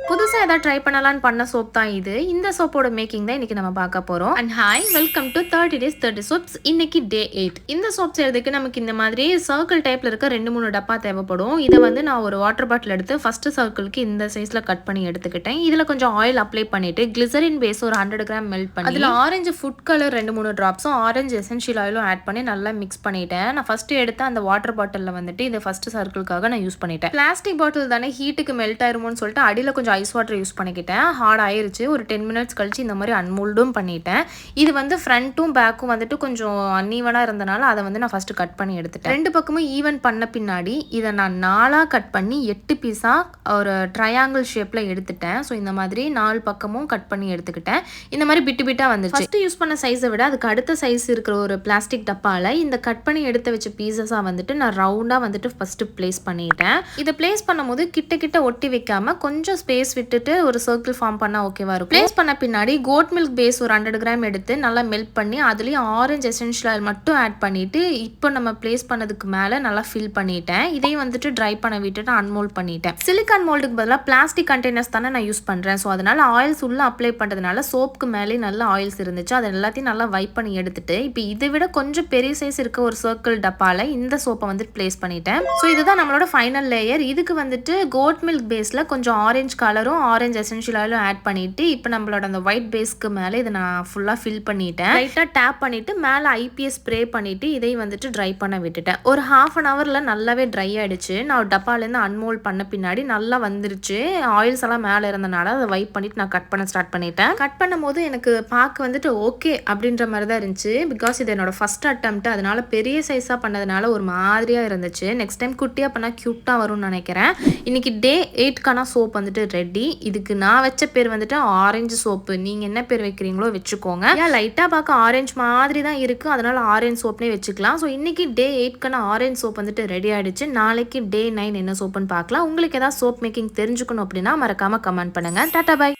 புதுசா ஏதாவது ட்ரை பண்ணலான்னு பண்ண சோப் தான் இது. இந்த சோப்போட மேக்கிங் தான் இன்னைக்கு நம்ம பார்க்க போறோம். And hi, welcome to 30 days 30 soaps. இன்னைக்கு டே 8. இந்த சோப் செய்யறதுக்கு நமக்கு இந்த மாதிரி சர்க்கிள் டைப்ல இருக்க 2-3 டப்பா தேவைப்படும். இதை வந்து நான் ஒரு வாட்டர் பாட்டில் எடுத்து ஃபர்ஸ்ட் சர்க்கிளுக்கு இந்த சைஸ்ல கட் பண்ணி எடுத்துக்கிட்டேன். இதுல கொஞ்சம் ஆயில் அப்ளை பண்ணிட்டு கிளிசரின் பேஸ் ஒரு 100 கிராம் மெல்ட் பண்ணி அதுல ஆரஞ்சு ஃபுட் கலர் 2-3 டிராப்ஸும் ஆரஞ்சு எசென்ஷியல் ஆயிலும் ஆட் பண்ணி நல்லா மிக்ஸ் பண்ணிட்டேன். நான் ஃபர்ஸ்ட் எடுத்த அந்த வாட்டர் பாட்டில்ல வந்துட்டு இதை ஃபர்ஸ்ட் சர்க்கிளுக்காக நான் யூஸ் பண்ணிட்டேன். பிளாஸ்டிக் பாட்டில் தானே ஹீட்டுக்கு மெல்ட் ஆயிருமோன்னு சொல்லிட்டு அடியில் கொஞ்சம் ஐஸ் வாட்டர் யூஸ் பண்ணிக்கிட்டேன். ஹார்ட் ஆயிருச்சு. ஒரு 10 minutes கழிச்சு இந்த மாதிரி அன்மோல்டும் பண்ணிட்டேன். இது வந்து ஃப்ரண்ட்டும் பேக்கும் வந்துட்டு கொஞ்சம் அன்ஈவனாக இருந்தனால அதை வந்து நான் ஃபர்ஸ்ட் கட் பண்ணி எடுத்துட்டேன். ரெண்டு பக்கமும் ஈவன் பண்ண பின்னாடி இதை நான் 4 கட் பண்ணி 8 பீஸாக ஒரு ட்ரையாங்கிள் ஷேப்பில் எடுத்துட்டேன். ஸோ இந்த மாதிரி 4 பக்கமும் கட் பண்ணி எடுத்துக்கிட்டேன். இந்த மாதிரி பிட்டு பிட்டாக வந்துச்சு. ஃபர்ஸ்ட் யூஸ் பண்ண சைஸை விட அதுக்கு அடுத்த சைஸ் இருக்கிற ஒரு பிளாஸ்டிக் டப்பாவில் இந்த கட் பண்ணி எடுத்து வச்ச பீசஸாக வந்துட்டு நான் ரவுண்டாக வந்துட்டு ஃபர்ஸ்ட் பிளேஸ் பண்ணிட்டேன். இதை பிளேஸ் பண்ணும்போது கிட்ட கிட்ட ஒட்டி வைக்காம கொஞ்சம் ஸ்பேஸ் விட்டுட்டு ஒரு சர்க்கிள் ஃபார்ம் பண்ணா ஓகேவா இருக்கும். பிளேஸ் பண்ண பின்னாடி கோட் மில்க் பேஸ் ஒரு 100 கிராம் எடுத்து நல்லா மெல்ட் பண்ணி அதுலயும் ஆரஞ்சு எசென்ஷியல் ஆயில் மட்டும் ஆட் பண்ணிட்டு இப்போ நம்ம பிளேஸ் பண்ணதுக்கு மேல நல்லா ஃபில் பண்ணிட்டேன். இதையும் வந்துட்டு ட்ரை பண்ண விட்டுட்டு அன்மோல்ட் பண்ணிட்டேன். சிலிக்கான் மோல்டுக்கு பதிலாக பிளாஸ்டிக் கண்டெய்னர்ஸ் தானே நான் யூஸ் பண்றேன். ஸோ அதனால ஆயில்ஸ் உள்ள அப்ளை பண்றதுனால சோப்புக்கு மேலே நல்ல ஆயில்ஸ் இருந்துச்சு. அது எல்லாத்தையும் நல்லா வைப் பண்ணி எடுத்துட்டு இப்போ இதை விட கொஞ்சம் பெரிய சைஸ் இருக்க ஒரு சர்க்கிள் டப்பால இந்த சோப்பை வந்து பிளேஸ் பண்ணிட்டேன். ஸோ இதுதான் நம்மளோட ஃபைனல் லேயர். இதுக்கு வந்துட்டு கோட் மில்க் பேஸ்ல கொஞ்சம் ஆரஞ்சு கலரும் ஆரஞ்சு எசென்ஷியல் ஆயிலும் ஆட் பண்ணிட்டு இப்போ நம்மளோட அந்த ஒயிட் பேஸ்க்கு மேலே இதை நான் ஃபுல்லாக ஃபில் பண்ணிட்டேன். லைட்டாக டேப் பண்ணிட்டு மேலே ஐபிஎஸ் ஸ்ப்ரே பண்ணிட்டு இதை வந்துட்டு ட்ரை பண்ண விட்டுட்டேன். ஒரு ½ an hourல நல்லாவே ட்ரை ஆயிடுச்சு. நான் டப்பாலேருந்து அன்மோல்ட் பண்ண பின்னாடி நல்லா வந்துருச்சு. ஆயில்ஸ் எல்லாம் மேலே இருந்தனால அதை வைப் பண்ணிட்டு நான் கட் பண்ண ஸ்டார்ட் பண்ணிட்டேன். கட் பண்ணும் போது எனக்கு பார்க்க வந்துட்டு ஓகே அப்படின்ற மாதிரி தான் இருந்துச்சு. பிகாஸ் இது என்னோட ஃபர்ஸ்ட் அட்டெம்ப்ட். அதனால பெரிய சைஸாக பண்ணதுனால ஒரு மாதிரியாக இருந்துச்சு. நெக்ஸ்ட் டைம் குட்டியாக பண்ணால் க்யூட்டாக வரும்னு நினைக்கிறேன். இன்னைக்கு டே 8க்கான சோப் வந்துட்டு ரெடி. இதுக்கு நான் வச்ச பேர் வந்துட்டு ஆரஞ்சு சோப்பு. நீங்க என்ன பேர் வைக்கிறீங்களோ வச்சுக்கோங்க. ஏன் லைட்டா பார்க்க ஆரஞ்சு மாதிரி தான் இருக்கு, அதனால ஆரஞ்சு சோப்னே வச்சுக்கலாம். ஸோ இன்னைக்கு டே 8க்கான ஆரஞ்சு சோப் வந்துட்டு ரெடி ஆயிடுச்சு. நாளைக்கு டே 9 என்ன சோப்புன்னு பார்க்கலாம். உங்களுக்கு ஏதாவது சோப் மேக்கிங் தெரிஞ்சுக்கணும் அப்படின்னா மறக்காம கமெண்ட் பண்ணுங்க. Tata bye.